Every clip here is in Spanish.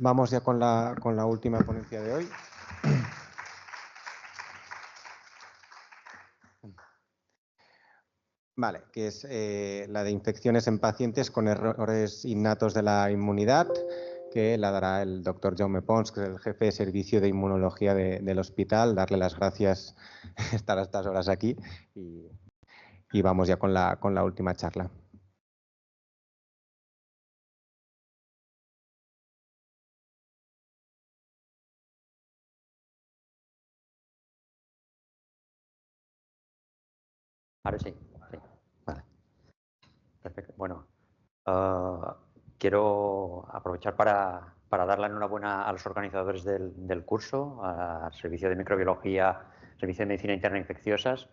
vamos ya con la última ponencia de hoy. Vale, que es la de infecciones en pacientes con errores innatos de la inmunidad, que la dará el doctor Jaume Pons, que es el jefe de servicio de inmunología del hospital. Darle las gracias por estar a estas horas aquí y vamos ya con la última charla. Ahora sí. Vale. Perfecto. Bueno, quiero aprovechar para dar la enhorabuena a los organizadores del curso, al Servicio de Microbiología, Servicio de Medicina Interna e Infecciosas,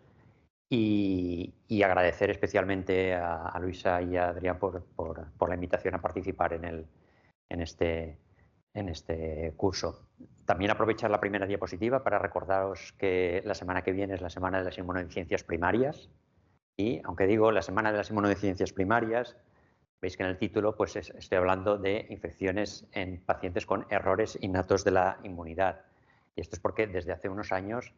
y agradecer especialmente a Luisa y a Adrián por la invitación a participar en este curso. También aprovechar la primera diapositiva para recordaros que la semana que viene es la Semana de las Inmunodeficiencias Primarias. Y, aunque digo la Semana de las Inmunodeficiencias Primarias, veis que en el título pues estoy hablando de infecciones en pacientes con errores innatos de la inmunidad. Y esto es porque desde hace unos años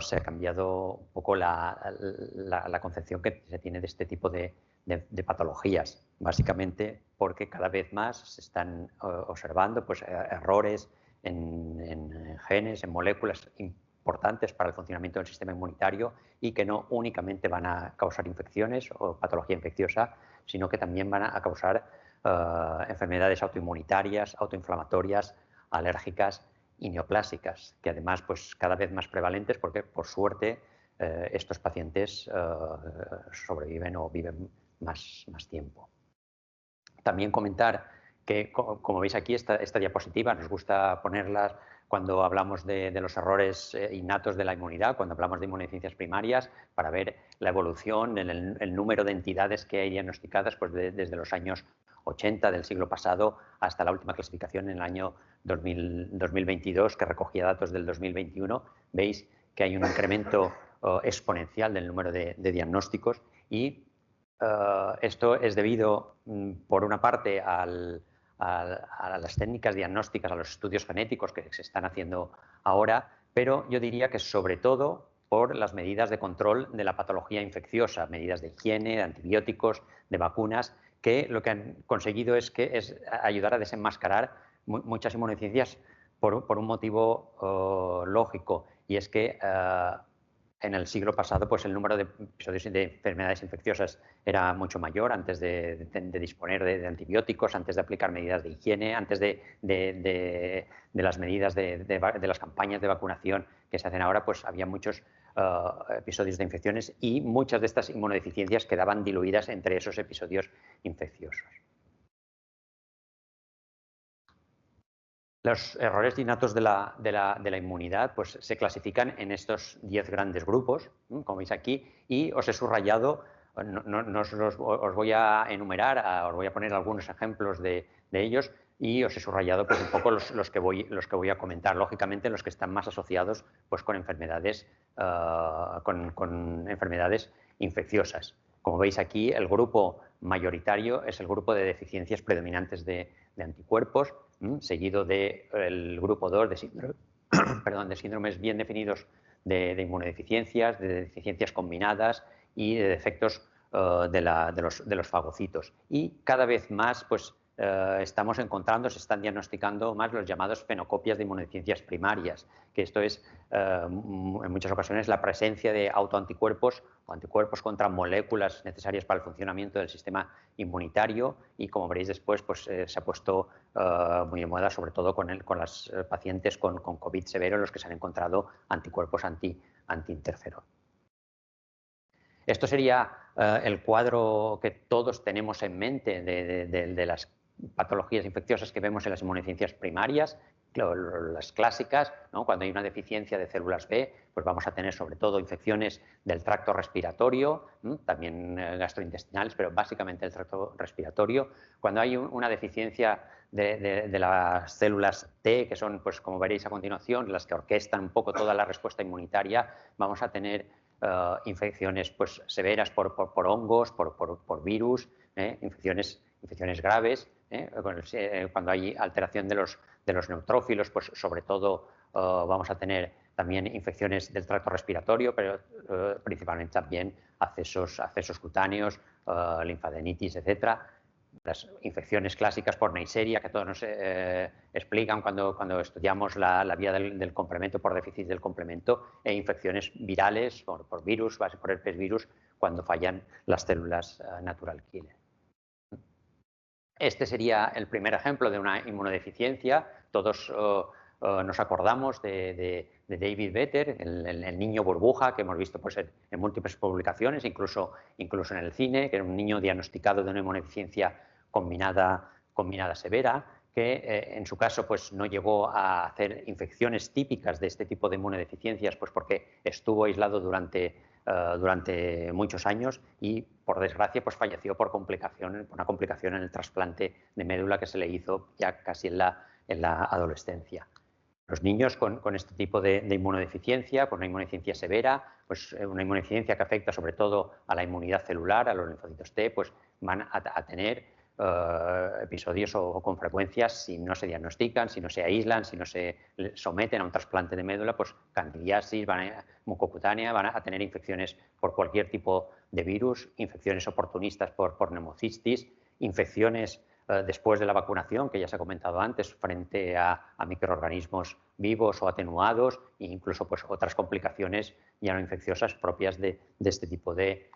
se ha cambiado un poco la concepción que se tiene de este tipo de patologías, básicamente porque cada vez más se están observando pues, errores en genes, en moléculas importantes para el funcionamiento del sistema inmunitario y que no únicamente van a causar infecciones o patología infecciosa, sino que también van a causar enfermedades autoinmunitarias, autoinflamatorias, alérgicas y neoplásicas, que además pues cada vez más prevalentes porque por suerte estos pacientes sobreviven o viven más tiempo. También comentar que, como veis aquí, esta diapositiva nos gusta ponerlas cuando hablamos de los errores innatos de la inmunidad, cuando hablamos de inmunodeficiencias primarias, para ver la evolución, el número de entidades que hay diagnosticadas pues, desde los años 80 del siglo pasado hasta la última clasificación en el año 2022, que recogía datos del 2021. Veis que hay un incremento exponencial del número de diagnósticos y esto es debido, por una parte, a las técnicas diagnósticas, a los estudios genéticos que se están haciendo ahora, pero yo diría que sobre todo por las medidas de control de la patología infecciosa, medidas de higiene, de antibióticos, de vacunas, que lo que han conseguido es ayudar a desenmascarar muchas inmunodeficiencias por un motivo lógico, y es que en el siglo pasado pues el número de episodios de enfermedades infecciosas era mucho mayor antes de disponer de antibióticos, antes de aplicar medidas de higiene, antes de las medidas de las campañas de vacunación que se hacen ahora, pues había muchos episodios de infecciones y muchas de estas inmunodeficiencias quedaban diluidas entre esos episodios infecciosos. Los errores innatos de la inmunidad pues, se clasifican en estos 10 grandes grupos, como veis aquí, y os he subrayado, no os voy a enumerar, os voy a poner algunos ejemplos de ellos, y os he subrayado pues, un poco los que voy a comentar, lógicamente los que están más asociados pues, con enfermedades infecciosas. Como veis aquí, el grupo mayoritario es el grupo de deficiencias predominantes de anticuerpos, seguido del grupo 2 de síndromes bien definidos de inmunodeficiencias, de deficiencias combinadas y de defectos de los fagocitos. Y cada vez más pues, estamos encontrando, se están diagnosticando más los llamados fenocopias de inmunodeficiencias primarias, que esto es en muchas ocasiones la presencia de autoanticuerpos o anticuerpos contra moléculas necesarias para el funcionamiento del sistema inmunitario, y como veréis después pues, se ha puesto muy de moda sobre todo con los pacientes con COVID severo, en los que se han encontrado anticuerpos anti-interferón. Esto sería el cuadro que todos tenemos en mente de las patologías infecciosas que vemos en las inmunodeficiencias primarias, las clásicas, ¿no? Cuando hay una deficiencia de células B, pues vamos a tener sobre todo infecciones del tracto respiratorio, también gastrointestinales, pero básicamente el tracto respiratorio. Cuando hay una deficiencia de las células T, que son, pues, como veréis a continuación, las que orquestan un poco toda la respuesta inmunitaria, vamos a tener infecciones pues, severas por hongos, por virus, infecciones graves, Cuando hay alteración de los neutrófilos, pues sobre todo vamos a tener también infecciones del tracto respiratorio, pero principalmente también accesos cutáneos, linfadenitis, etcétera. Las infecciones clásicas por Neisseria, que todos nos explican cuando estudiamos la vía del complemento, por déficit del complemento, e infecciones virales por virus, por herpes virus, cuando fallan las células natural killer. Este sería el primer ejemplo de una inmunodeficiencia. Todos nos acordamos de David Vetter, el niño burbuja, que hemos visto pues, en múltiples publicaciones, incluso en el cine, que era un niño diagnosticado de una inmunodeficiencia combinada severa, que en su caso pues, no llegó a hacer infecciones típicas de este tipo de inmunodeficiencias, pues porque estuvo aislado durante muchos años y, por desgracia, pues falleció por una complicación en el trasplante de médula que se le hizo ya casi en la adolescencia. Los niños con este tipo de inmunodeficiencia, con una inmunodeficiencia severa, pues una inmunodeficiencia que afecta sobre todo a la inmunidad celular, a los linfocitos T, pues van a tener episodios o con frecuencias, si no se diagnostican, si no se aíslan, si no se someten a un trasplante de médula, pues candidiasis, mucocutánea, van a tener infecciones por cualquier tipo de virus, infecciones oportunistas por neumocistis, infecciones después de la vacunación, que ya se ha comentado antes, frente a microorganismos vivos o atenuados, e incluso pues, otras complicaciones ya no infecciosas propias de este tipo de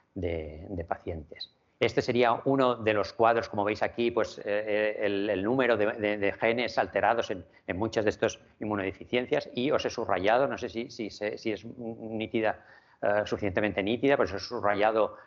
pacientes. Este sería uno de los cuadros, como veis aquí, pues, el número de genes alterados en muchas de estas inmunodeficiencias, y os he subrayado, no sé si es nítida, suficientemente nítida, pues os he subrayado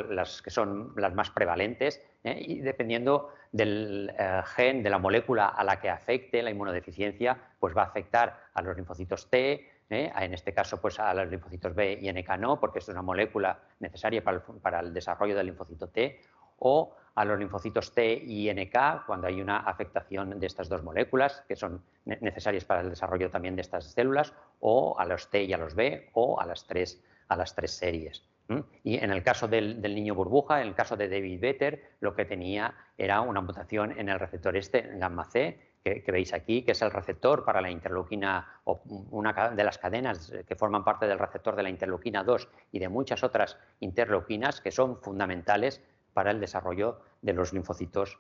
las que son las más prevalentes, y dependiendo del gen, de la molécula a la que afecte la inmunodeficiencia, pues va a afectar a los linfocitos T, en este caso pues a los linfocitos B y NK no, porque es una molécula necesaria para el desarrollo del linfocito T, o a los linfocitos T y NK cuando hay una afectación de estas dos moléculas que son necesarias para el desarrollo también de estas células, o a los T y a los B, o a las tres series. Y en el caso del niño burbuja, en el caso de David Vetter, lo que tenía era una mutación en el receptor gamma C, que veis aquí, que es el receptor para la interleuquina, o una de las cadenas que forman parte del receptor de la interleuquina 2 y de muchas otras interleuquinas que son fundamentales para el desarrollo de los linfocitos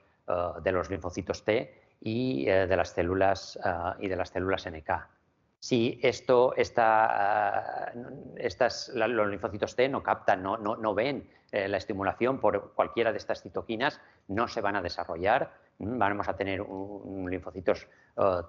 T y de las células NK. Si los linfocitos T no captan, no ven la estimulación por cualquiera de estas citoquinas, no se van a desarrollar. Vamos a tener linfocitos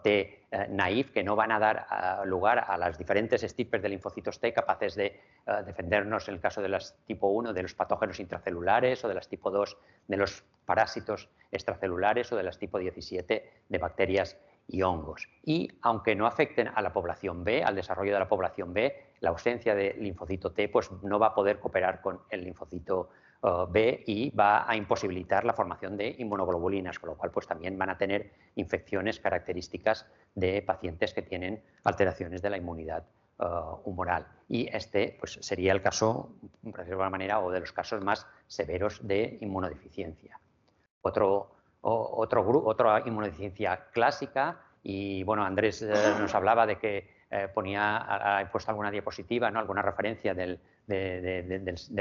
T naïf que no van a dar lugar a las diferentes estirpes de linfocitos T capaces de defendernos en el caso de las tipo 1 de los patógenos intracelulares, o de las tipo 2 de los parásitos extracelulares, o de las tipo 17 de bacterias y hongos. Y aunque no afecten a la población B, al desarrollo de la población B, la ausencia de linfocito T pues, no va a poder cooperar con el linfocito B y va a imposibilitar la formación de inmunoglobulinas, con lo cual pues, también van a tener infecciones características de pacientes que tienen alteraciones de la inmunidad humoral. Y este pues, sería el caso, por decirlo de alguna manera, o de los casos más severos de inmunodeficiencia. Otra inmunodeficiencia clásica, y bueno, Andrés nos hablaba de que ha puesto alguna diapositiva, ¿no? Alguna referencia del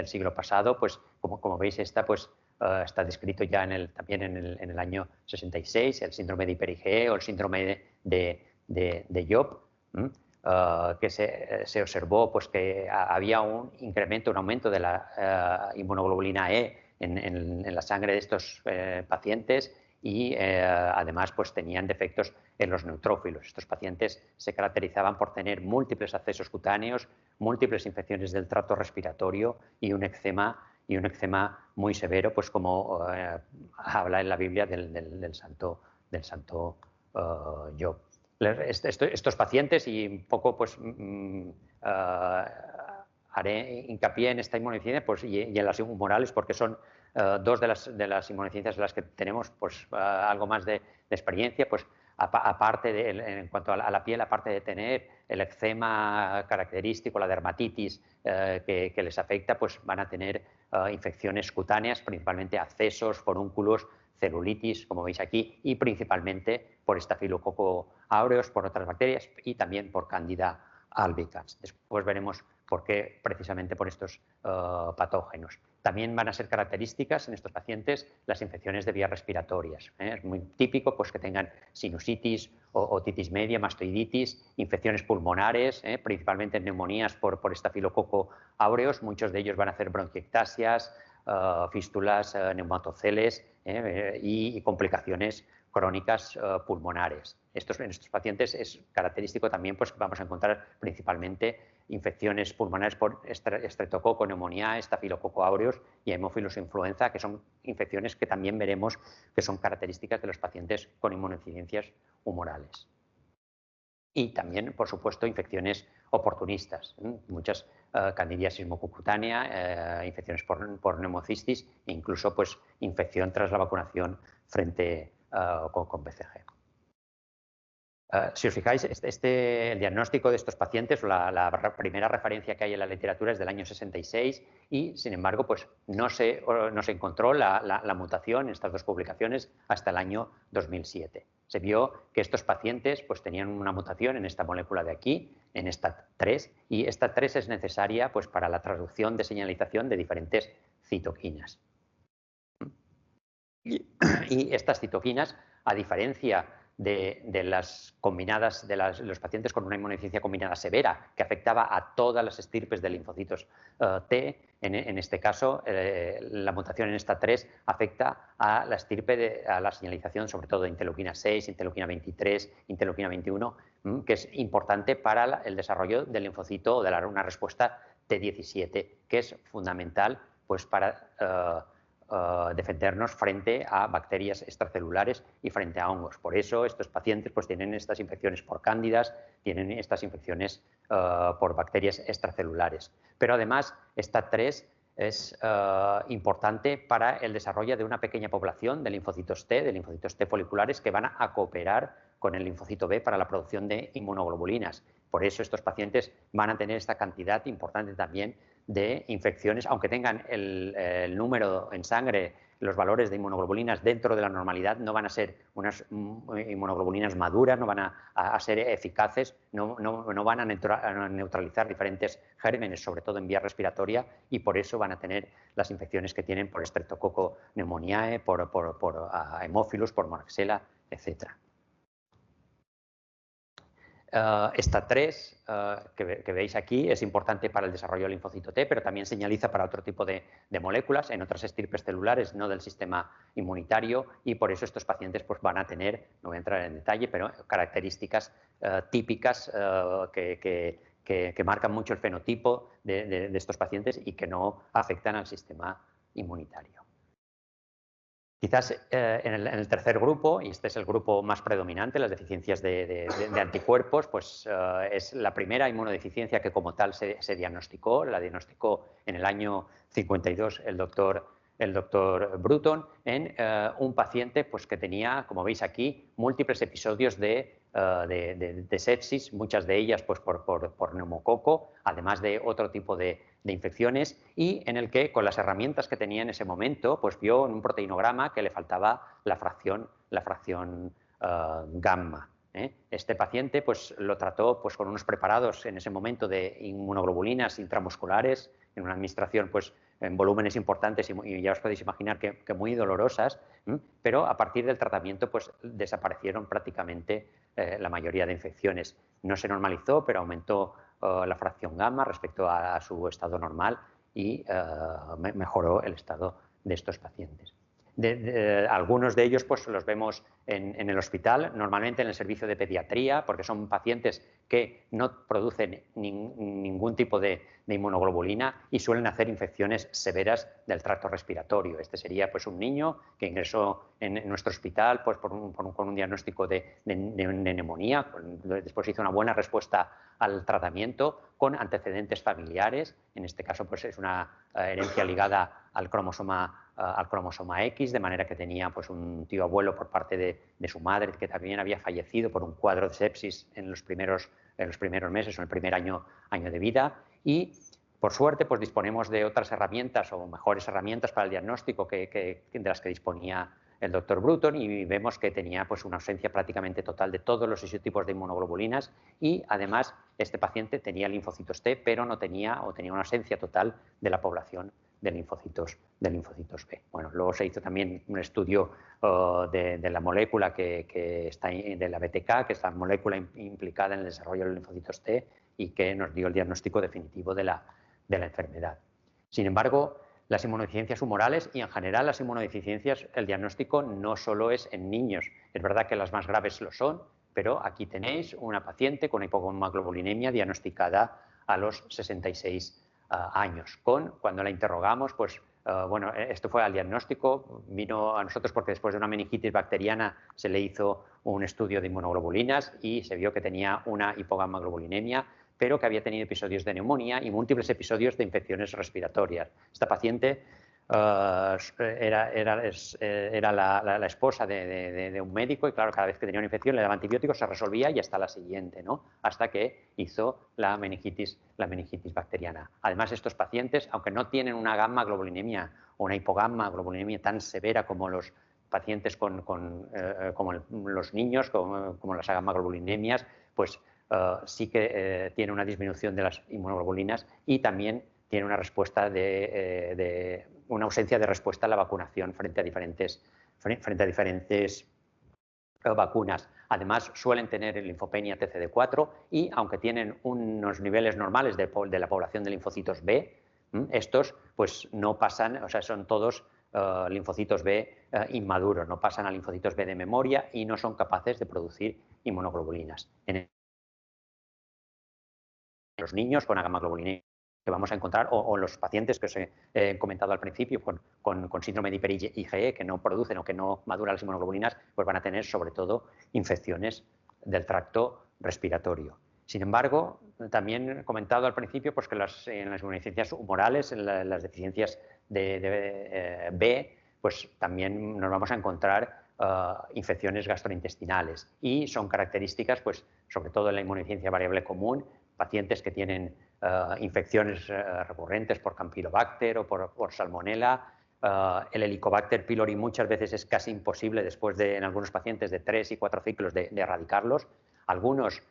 siglo pasado, pues como veis esta pues está descrito ya también en el año 66, el síndrome de hiper-IgE o el síndrome de Job, que se observó pues, que había un aumento de la inmunoglobulina E en la sangre de estos pacientes, y además pues, tenían defectos en los neutrófilos. Estos pacientes se caracterizaban por tener múltiples accesos cutáneos, múltiples infecciones del tracto respiratorio y un eczema muy severo, pues como habla en la Biblia del santo Job. Estos pacientes, y un poco pues haré hincapié en esta inmunodeficiencia pues, y en las humorales, porque son dos de las inmunodeficiencias en las que tenemos pues, algo más de experiencia, pues aparte en cuanto a la piel, aparte de tener el eczema característico, la dermatitis que les afecta, pues van a tener infecciones cutáneas, principalmente accesos, forúnculos, celulitis, como veis aquí, y principalmente por Staphylococcus aureus, por otras bacterias y también por Candida albicans. Después veremos por qué, precisamente por estos patógenos. También van a ser características en estos pacientes las infecciones de vías respiratorias. Es muy típico pues, que tengan sinusitis, otitis media, mastoiditis, infecciones pulmonares, principalmente neumonías por Staphylococcus aureus. Muchos de ellos van a hacer bronquiectasias, fístulas, neumatoceles y complicaciones crónicas pulmonares. En estos pacientes es característico también pues, que vamos a encontrar principalmente infecciones pulmonares por Streptococcus pneumoniae, Staphylococcus aureus y Haemophilus influenza, que son infecciones que también veremos que son características de los pacientes con inmunodeficiencias humorales. Y también, por supuesto, infecciones oportunistas, muchas candidiasis mucocutánea, infecciones por neumocistis e incluso pues, infección tras la vacunación frente con BCG. Si os fijáis, el diagnóstico de estos pacientes, la primera referencia que hay en la literatura es del año 66 y, sin embargo, pues, no se encontró la mutación en estas dos publicaciones hasta el año 2007. Se vio que estos pacientes pues, tenían una mutación en esta molécula de aquí, en STAT3, y STAT3 es necesaria pues, para la traducción de señalización de diferentes citoquinas. Y estas citoquinas, a diferencia de las combinadas, de los pacientes con una inmunodeficiencia combinada severa, que afectaba a todas las estirpes de linfocitos T, en este caso, la mutación en esta 3 afecta a la estirpe, a la señalización, sobre todo de interleuquina 6, interleuquina 23, interleuquina 21, que es importante para el desarrollo del linfocito o de una respuesta T17, que es fundamental pues, para defendernos frente a bacterias extracelulares y frente a hongos. Por eso estos pacientes pues, tienen estas infecciones por cándidas, tienen estas infecciones por bacterias extracelulares. Pero además, esta 3 es importante para el desarrollo de una pequeña población de linfocitos T foliculares que van a cooperar con el linfocito B para la producción de inmunoglobulinas. Por eso estos pacientes van a tener esta cantidad importante también de infecciones, aunque tengan el número en sangre, los valores de inmunoglobulinas dentro de la normalidad, no van a ser unas inmunoglobulinas maduras, no van a ser eficaces, no van a neutralizar diferentes gérmenes, sobre todo en vía respiratoria, y por eso van a tener las infecciones que tienen por Streptococcus pneumoniae, por Haemophilus, por Moraxella, etc. Esta 3 que veis aquí es importante para el desarrollo del linfocito T, pero también señaliza para otro tipo de moléculas en otras estirpes celulares, no del sistema inmunitario, y por eso estos pacientes pues, van a tener, no voy a entrar en detalle, pero características típicas que marcan mucho el fenotipo de estos pacientes y que no afectan al sistema inmunitario. Quizás en el tercer grupo, y este es el grupo más predominante, las deficiencias de anticuerpos, pues es la primera inmunodeficiencia que como tal se diagnosticó, la diagnosticó en el año 52 el doctor Bruton en un paciente pues, que tenía, como veis aquí, múltiples episodios de sepsis, muchas de ellas pues, por neumococo, además de otro tipo de infecciones, y en el que con las herramientas que tenía en ese momento pues vio en un proteinograma que le faltaba la fracción gamma. Este paciente pues, lo trató pues, con unos preparados en ese momento de inmunoglobulinas intramusculares en una administración pues, en volúmenes importantes y ya os podéis imaginar que muy dolorosas, pero a partir del tratamiento pues, desaparecieron prácticamente la mayoría de infecciones. No se normalizó, pero aumentó la fracción gamma respecto a su estado normal y mejoró el estado de estos pacientes. Algunos de ellos pues, los vemos en el hospital, normalmente en el servicio de pediatría, porque son pacientes que no producen ningún tipo de inmunoglobulina y suelen hacer infecciones severas del tracto respiratorio. Este sería pues, un niño que ingresó en nuestro hospital pues, con un diagnóstico de neumonía, después hizo una buena respuesta al tratamiento con antecedentes familiares, en este caso pues, es una herencia ligada al cromosoma X, de manera que tenía pues, un tío abuelo por parte de su madre que también había fallecido por un cuadro de sepsis en los primeros meses o en el primer año de vida, y por suerte pues, disponemos de otras herramientas o mejores herramientas para el diagnóstico de las que disponía el doctor Bruton y vemos que tenía pues, una ausencia prácticamente total de todos los isotipos de inmunoglobulinas y además este paciente tenía linfocitos T, pero no tenía o tenía una ausencia total de la población de linfocitos B. Bueno, luego se hizo también un estudio de la molécula que está de la BTK, que es la molécula implicada en el desarrollo de los linfocitos T y que nos dio el diagnóstico definitivo de la enfermedad. Sin embargo, las inmunodeficiencias humorales y en general las inmunodeficiencias, el diagnóstico no solo es en niños. Es verdad que las más graves lo son, pero aquí tenéis una paciente con hipoglobulinemia diagnosticada a los 66 años. Cuando la interrogamos, pues bueno, esto fue al diagnóstico, vino a nosotros porque después de una meningitis bacteriana se le hizo un estudio de inmunoglobulinas y se vio que tenía una hipogammaglobulinemia, pero que había tenido episodios de neumonía y múltiples episodios de infecciones respiratorias. Esta paciente era la esposa de un médico y claro, cada vez que tenía una infección le daba antibióticos, se resolvía y hasta la siguiente, ¿no? Hasta que hizo la meningitis bacteriana. Además, estos pacientes, aunque no tienen una gamma-globulinemia o una hipogamma-globulinemia tan severa como los pacientes como los niños, como las gamma-globulинemias, pues sí que tiene una disminución de las inmunoglobulinas y también tiene una respuesta una ausencia de respuesta a la vacunación frente a diferentes vacunas. Además, suelen tener linfopenia TCD4 y, aunque tienen unos niveles normales de la población de linfocitos B, estos pues no pasan, o sea, son todos linfocitos B inmaduros, no pasan a linfocitos B de memoria y no son capaces de producir inmunoglobulinas. En los niños con gamma-globulinemia que vamos a encontrar, o los pacientes que os he comentado al principio con síndrome de hiper-IgE que no producen o que no maduran las inmunoglobulinas, pues van a tener sobre todo infecciones del tracto respiratorio. Sin embargo, también he comentado al principio pues, que en las inmunodeficiencias humorales, en las deficiencias de B, pues también nos vamos a encontrar infecciones gastrointestinales y son características, pues, sobre todo en la inmunodeficiencia variable común, pacientes que tienen infecciones recurrentes por Campylobacter o por Salmonella. El Helicobacter pylori muchas veces es casi imposible después en algunos pacientes de 3 y 4 ciclos de erradicarlos. Algunos,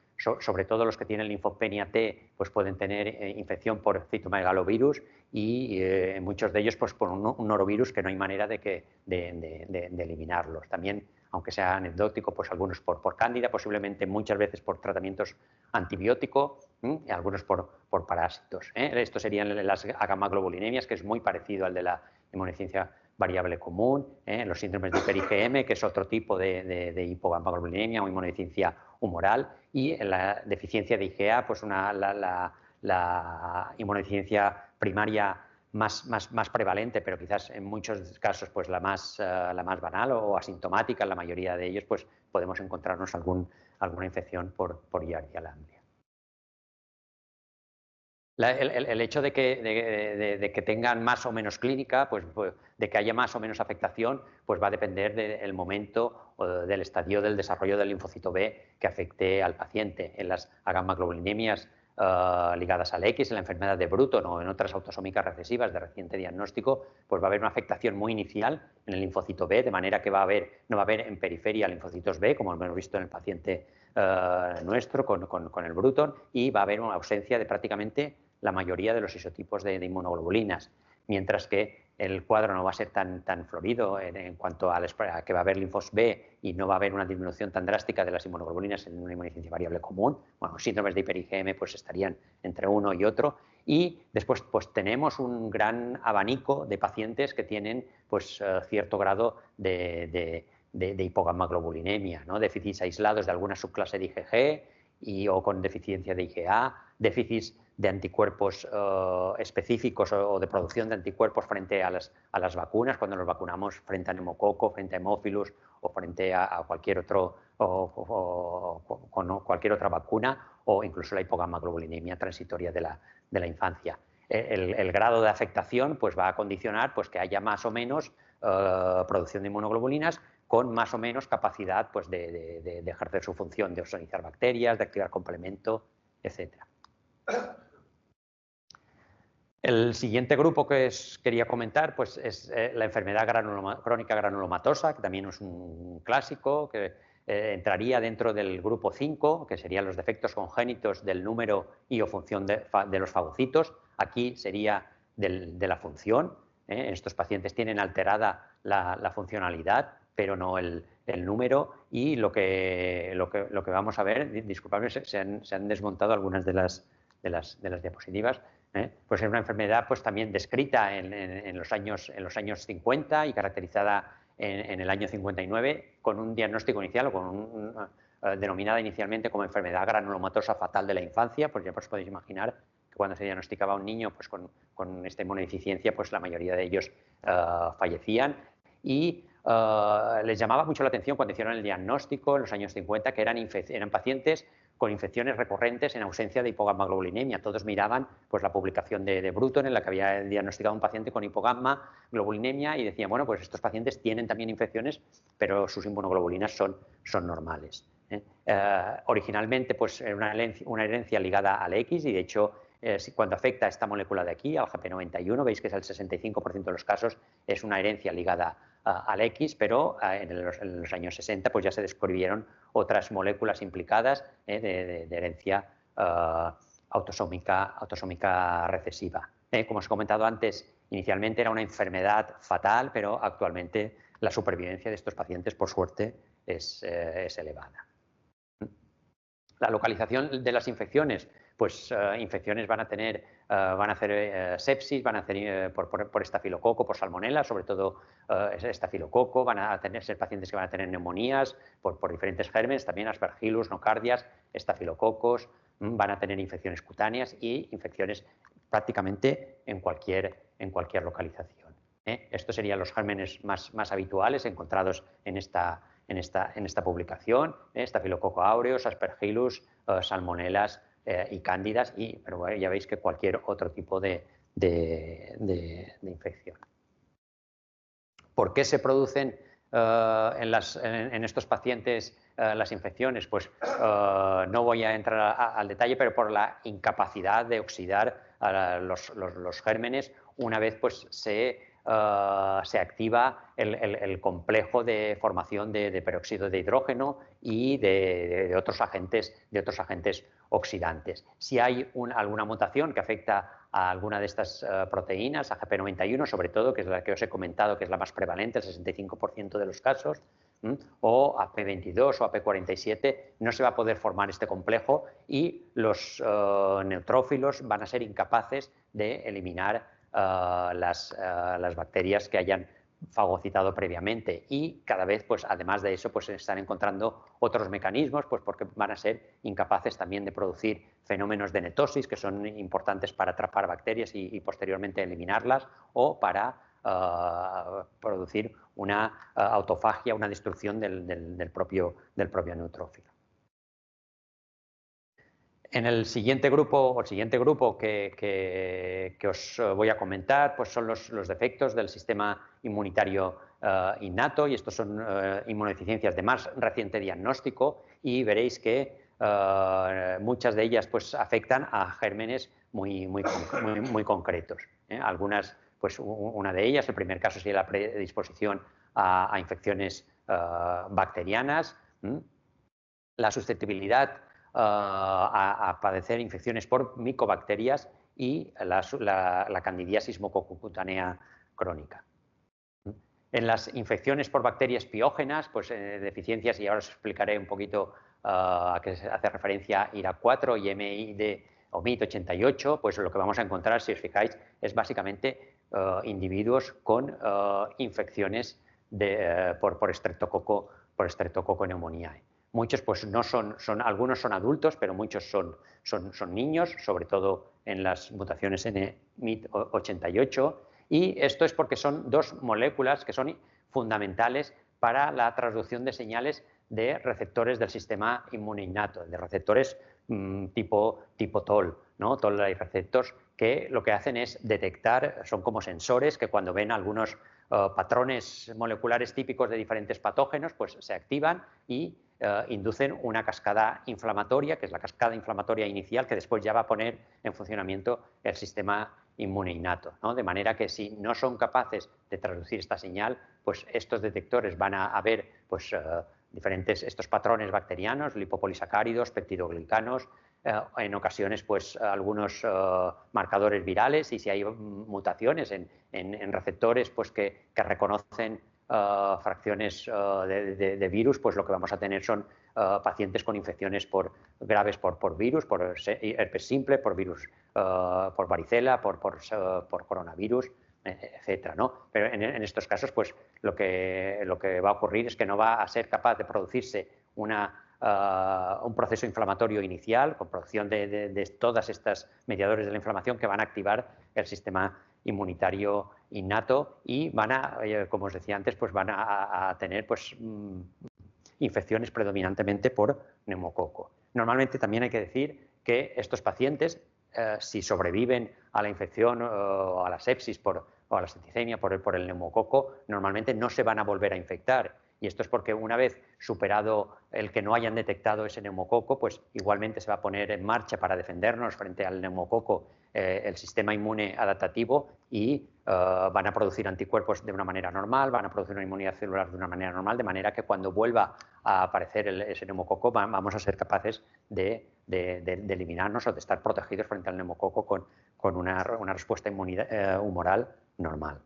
sobre todo los que tienen linfopenia T, pues pueden tener infección por citomegalovirus y muchos de ellos pues, por un norovirus que no hay manera de eliminarlos. También, aunque sea anecdótico, pues algunos por cándida, posiblemente muchas veces por tratamientos antibióticos y algunos por parásitos. Estos serían las gamma-globulинemias, que es muy parecido al de la inmunodeficiencia variable común, los síndromes de hiper-IgM, que es otro tipo de hipogamma-globulinemia o inmunodeficiencia humoral, y en la deficiencia de IgA, pues la inmunodeficiencia primaria más prevalente, pero quizás en muchos casos pues la más banal o asintomática, en la mayoría de ellos pues podemos encontrarnos alguna infección por Giardia lamblia. El hecho de que tengan más o menos clínica, pues de que haya más o menos afectación, pues va a depender del momento o del estadio del desarrollo del linfocito B que afecte al paciente. En las gamma-globulинemias ligadas al X, en la enfermedad de Bruton o en otras autosómicas recesivas de reciente diagnóstico, pues va a haber una afectación muy inicial en el linfocito B, de manera que no va a haber en periferia linfocitos B, como hemos visto en el paciente nuestro con el Bruton, y va a haber una ausencia de prácticamente la mayoría de los isotipos de inmunoglobulinas, mientras que el cuadro no va a ser tan florido en cuanto a que va a haber linfos B y no va a haber una disminución tan drástica de las inmunoglobulinas en una inmunodeficiencia variable común. Bueno, síndromes de hiper-IgM pues estarían entre uno y otro, y después pues tenemos un gran abanico de pacientes que tienen pues cierto grado de hipogammaglobulinemia, ¿no? Déficits aislados de alguna subclase de IgG o con deficiencia de IgA, déficits de anticuerpos específicos o de producción de anticuerpos frente a las vacunas, cuando nos vacunamos frente a neumococo, frente a hemófilus o frente a cualquier otro con cualquier otra vacuna, o incluso la hipogammaglobulinemia transitoria de la infancia. El grado de afectación pues, va a condicionar pues, que haya más o menos producción de inmunoglobulinas con más o menos capacidad pues, de ejercer su función, de ozonizar bacterias, de activar complemento, etc. El siguiente grupo que quería comentar pues, es la enfermedad crónica granulomatosa, que también es un clásico, que entraría dentro del grupo 5, que serían los defectos congénitos del número y o función de los fagocitos. Aquí sería de la función. Estos pacientes tienen alterada la funcionalidad, pero no el número. Y lo que vamos a ver, disculpadme, se han desmontado algunas de las diapositivas. Pues es una enfermedad pues, también descrita en los años 50 y caracterizada en el año 59 con un diagnóstico inicial o denominada inicialmente como enfermedad granulomatosa fatal de la infancia, pues ya os podéis imaginar que cuando se diagnosticaba a un niño pues, con esta inmunodeficiencia, pues la mayoría de ellos fallecían. Y les llamaba mucho la atención cuando hicieron el diagnóstico en los años 50 que eran pacientes con infecciones recurrentes en ausencia de hipogammaglobulinemia. Todos miraban pues, la publicación de Bruton en la que había diagnosticado a un paciente con hipogammaglobulinemia y decían, bueno, pues estos pacientes tienen también infecciones, pero sus inmunoglobulinas son normales. Originalmente pues, era una herencia ligada al X y de hecho cuando afecta a esta molécula de aquí, al GP91, veis que es el 65% de los casos, es una herencia ligada al X, pero en los años 60 pues ya se descubrieron otras moléculas implicadas de herencia autosómica recesiva. Como os he comentado antes, inicialmente era una enfermedad fatal, pero actualmente la supervivencia de estos pacientes, por suerte, es elevada. La localización de las infecciones, pues infecciones van a hacer sepsis, van a hacer por estafilococo, por salmonela, sobre todo estafilococo, van a ser pacientes que van a tener neumonías por diferentes gérmenes, también aspergillus, nocardias, estafilococos, van a tener infecciones cutáneas y infecciones prácticamente en cualquier localización. Estos serían los gérmenes más habituales encontrados en esta publicación, Staphylococcus aureus, Aspergillus, salmonelas y cándidas, pero bueno, ya veis que cualquier otro tipo de infección. ¿Por qué se producen en estos pacientes las infecciones? Pues no voy a entrar al detalle, pero por la incapacidad de oxidar los gérmenes una vez pues, se activa el complejo de formación de peróxido de hidrógeno y de otros agentes oxidantes. Si hay alguna mutación que afecta a alguna de estas proteínas, a GP91 sobre todo, que es la que os he comentado, que es la más prevalente, el 65% de los casos, o a P22 o a P47, no se va a poder formar este complejo y los neutrófilos van a ser incapaces de eliminar las bacterias que hayan fagocitado previamente y cada vez, pues, además de eso, pues se están encontrando otros mecanismos, pues porque van a ser incapaces también de producir fenómenos de netosis que son importantes para atrapar bacterias y posteriormente eliminarlas o para producir una autofagia, una destrucción del propio neutrófilo. En el siguiente grupo que os voy a comentar pues son los defectos del sistema inmunitario innato y estos son inmunodeficiencias de más reciente diagnóstico y veréis que muchas de ellas pues, afectan a gérmenes muy concretos. Algunas, pues una de ellas, el primer caso sería la predisposición a infecciones bacterianas, la susceptibilidad a padecer infecciones por micobacterias y la candidiasis mucocutánea crónica. En las infecciones por bacterias piógenas, pues deficiencias, y ahora os explicaré un poquito a qué se hace referencia IRA4 y MIT88, pues lo que vamos a encontrar, si os fijáis, es básicamente individuos con infecciones por Streptococcus pneumoniae. Muchos pues no algunos son adultos, pero muchos son niños, sobre todo en las mutaciones MIT88, y esto es porque son dos moléculas que son fundamentales para la transducción de señales de receptores del sistema inmune innato, de receptores tipo TOL, ¿no? TOL hay receptores que lo que hacen es detectar, son como sensores que cuando ven algunos patrones moleculares típicos de diferentes patógenos, pues se activan y inducen una cascada inflamatoria, que es la cascada inflamatoria inicial, que después ya va a poner en funcionamiento el sistema inmune innato, ¿no? De manera que si no son capaces de traducir esta señal, pues estos detectores van a ver pues, diferentes estos patrones bacterianos, lipopolisacáridos, peptidoglicanos, en ocasiones pues algunos marcadores virales, y si hay mutaciones en receptores pues, que reconocen fracciones de virus, pues lo que vamos a tener son pacientes con infecciones graves por virus, por herpes simple, por virus, por varicela, por coronavirus, etcétera, ¿no? Pero en estos casos, pues lo que va a ocurrir es que no va a ser capaz de producirse un proceso inflamatorio inicial con producción de todas estas mediadores de la inflamación que van a activar el sistema inmunitario innato y van a, como os decía antes, pues van a tener pues, infecciones predominantemente por neumococo. Normalmente también hay que decir que estos pacientes, si sobreviven a la infección o a la sepsis o a la septicemia por el neumococo, normalmente no se van a volver a infectar. Y esto es porque una vez superado el que no hayan detectado ese neumococo, pues igualmente se va a poner en marcha para defendernos frente al neumococo el sistema inmune adaptativo y van a producir anticuerpos de una manera normal, van a producir una inmunidad celular de una manera normal, de manera que cuando vuelva a aparecer ese neumococo vamos a ser capaces de eliminarnos o de estar protegidos frente al neumococo con una respuesta humoral normal.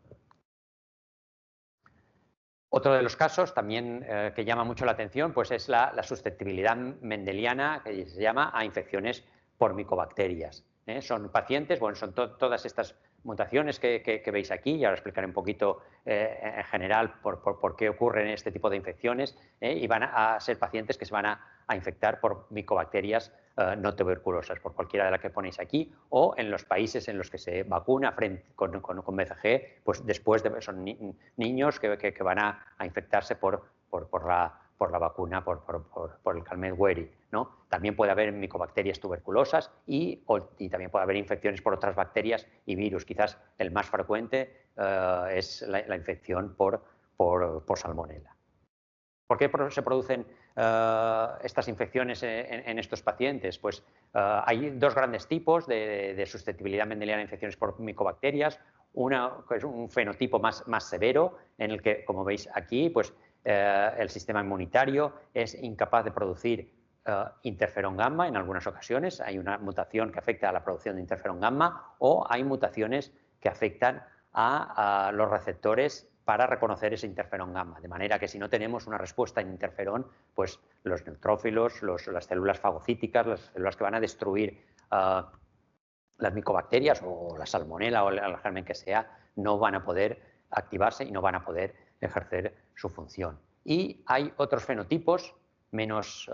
Otro de los casos también que llama mucho la atención pues es la susceptibilidad mendeliana, que se llama, a infecciones por micobacterias. Son pacientes, bueno, son todas estas mutaciones que veis aquí, y ahora explicaré un poquito en general por qué ocurren este tipo de infecciones, y van a ser pacientes que se van a infectar por micobacterias no tuberculosas, por cualquiera de las que ponéis aquí, o en los países en los que se vacuna con BCG, pues después son niños que van a infectarse por la vacuna, por el Calmet-Guerin, ¿no? También puede haber micobacterias tuberculosas y también puede haber infecciones por otras bacterias y virus. Quizás el más frecuente es la infección por salmonela. ¿Por qué se producen estas infecciones en estos pacientes? Pues hay dos grandes tipos de susceptibilidad mendeliana a infecciones por micobacterias. Una que es un fenotipo más severo, en el que, como veis aquí, pues, el sistema inmunitario es incapaz de producir interferón gamma en algunas ocasiones. Hay una mutación que afecta a la producción de interferón gamma, o hay mutaciones que afectan a los receptores para reconocer ese interferón gamma, de manera que si no tenemos una respuesta en interferón, pues los neutrófilos, las células fagocíticas, las células que van a destruir las micobacterias o la salmonela o el germen que sea, no van a poder activarse y no van a poder ejercer su función. Y hay otros fenotipos menos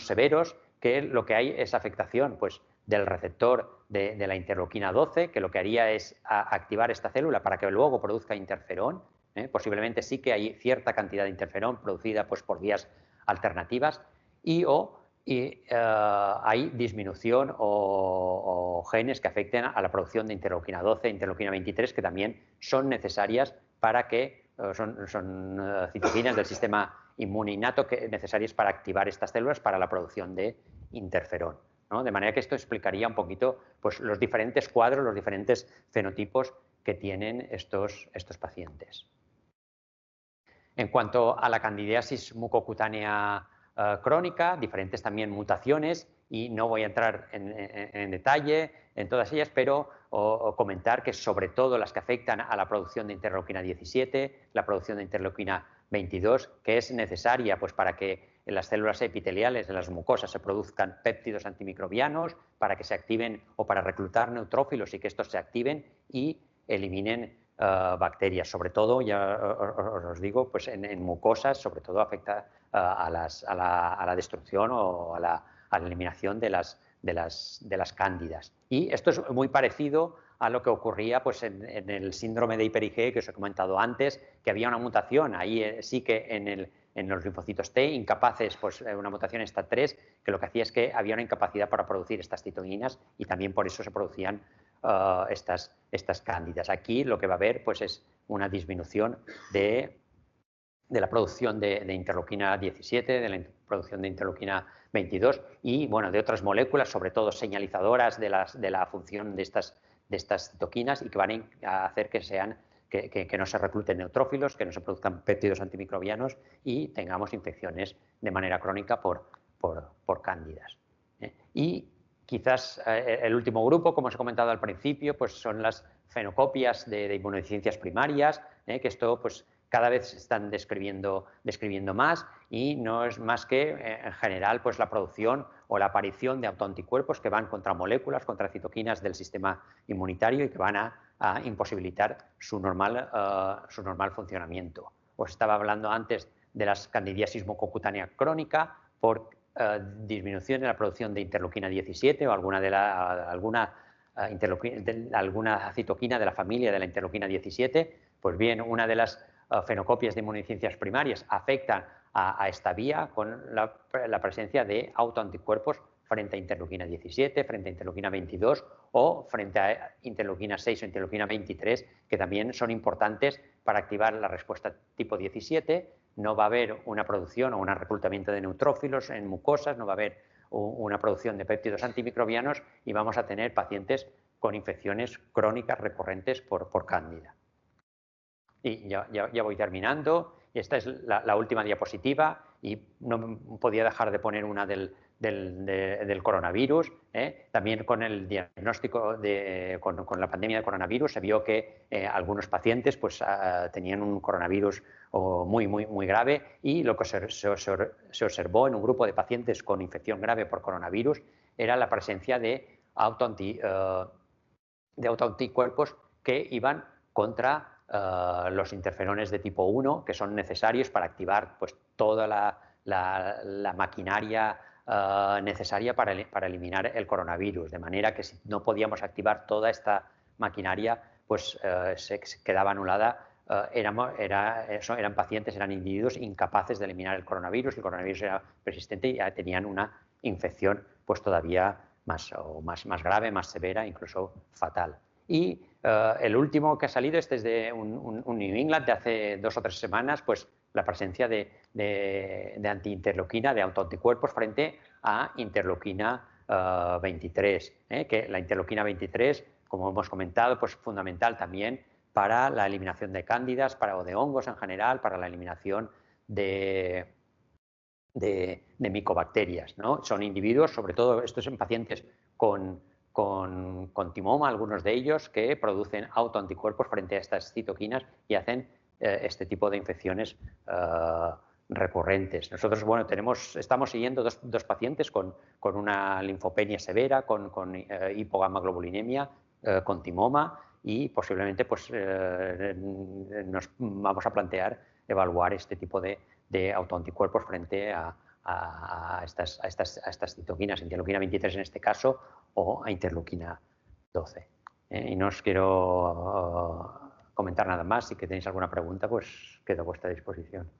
severos, que lo que hay es afectación pues, del receptor de la interleuquina 12, que lo que haría es activar esta célula para que luego produzca interferón. Posiblemente sí que hay cierta cantidad de interferón producida pues, por vías alternativas, y hay disminución o genes que afecten a la producción de interleuquina 12, interleuquina 23, que también son necesarias para que son citocinas del sistema inmune innato necesarias para activar estas células para la producción de interferón, ¿no? De manera que esto explicaría un poquito pues, los diferentes cuadros, los diferentes fenotipos que tienen estos pacientes. En cuanto a la candidiasis mucocutánea crónica, diferentes también mutaciones, y no voy a entrar en detalle en todas ellas, pero comentar que sobre todo las que afectan a la producción de interleuquina 17, la producción de interleuquina 22, que es necesaria pues, para que en las células epiteliales de las mucosas se produzcan péptidos antimicrobianos, para que se activen o para reclutar neutrófilos y que estos se activen y eliminen bacterias. Sobre todo, ya os digo, pues en mucosas, sobre todo afecta a la destrucción o a la eliminación de las cándidas. Y esto es muy parecido a lo que ocurría pues, en el síndrome de hiper-IgE que os he comentado antes, que había una mutación ahí sí que en los linfocitos T, incapaces, pues una mutación en STAT3, que lo que hacía es que había una incapacidad para producir estas citoquinas, y también por eso se producían estas cándidas. Aquí lo que va a haber pues, es una disminución de la producción de interleuquina 17, de la producción de interleuquina 22 y bueno, de otras moléculas, sobre todo señalizadoras de la función de estas citoquinas y que van a hacer que no se recluten neutrófilos, que no se produzcan péptidos antimicrobianos y tengamos infecciones de manera crónica por cándidas. Y quizás el último grupo, como os he comentado al principio, pues son las fenocopias de inmunodeficiencias primarias, que esto pues cada vez se están describiendo más y no es más que en general pues la producción o la aparición de autoanticuerpos que van contra moléculas, contra citoquinas del sistema inmunitario y que van a imposibilitar su normal funcionamiento. Os estaba hablando antes de la candidiasis mucocutánea crónica por disminución en la producción de interleuquina 17 o alguna citoquina de la familia de la interleuquina 17, pues bien, una de las fenocopias de inmunodeficiencias primarias afectan a esta vía con la presencia de autoanticuerpos frente a interleuquina 17, frente a interleuquina 22 o frente a interleuquina 6 o interleuquina 23, que también son importantes para activar la respuesta tipo 17. No va a haber una producción o un reclutamiento de neutrófilos en mucosas, no va a haber una producción de péptidos antimicrobianos y vamos a tener pacientes con infecciones crónicas recurrentes por cándida. Y ya voy terminando. Esta es la última diapositiva y no podía dejar de poner una del coronavirus. También con el diagnóstico con la pandemia de coronavirus se vio que algunos pacientes pues, tenían un coronavirus muy grave y lo que se observó en un grupo de pacientes con infección grave por coronavirus era la presencia de autoanticuerpos que iban contra los interferones de tipo 1, que son necesarios para activar pues, toda la maquinaria necesaria para eliminar el coronavirus, de manera que si no podíamos activar toda esta maquinaria, pues se quedaba anulada. Eran pacientes, eran individuos incapaces de eliminar el coronavirus era persistente y ya tenían una infección pues todavía más grave, más severa, incluso fatal. Y el último que ha salido, este es de un New England de hace 2 o 3 semanas, pues la presencia de antiinterleuquina, de autoanticuerpos frente a interleuquina 23, que la interleuquina 23, como hemos comentado, pues fundamental también para la eliminación de cándidas, o de hongos en general, para la eliminación de micobacterias, ¿no? Son individuos, sobre todo estos en pacientes con timoma, algunos de ellos, que producen autoanticuerpos frente a estas citoquinas y hacen este tipo de infecciones recurrentes. Nosotros, bueno, estamos siguiendo dos pacientes con una linfopenia severa, con hipogamaglobulinemia, con timoma y posiblemente pues, nos vamos a plantear evaluar este tipo de autoanticuerpos frente a estas citoquinas, interleuquina 23 en este caso, o a interleuquina 12. Y no os quiero comentar nada más. Si tenéis alguna pregunta, pues quedo a vuestra disposición.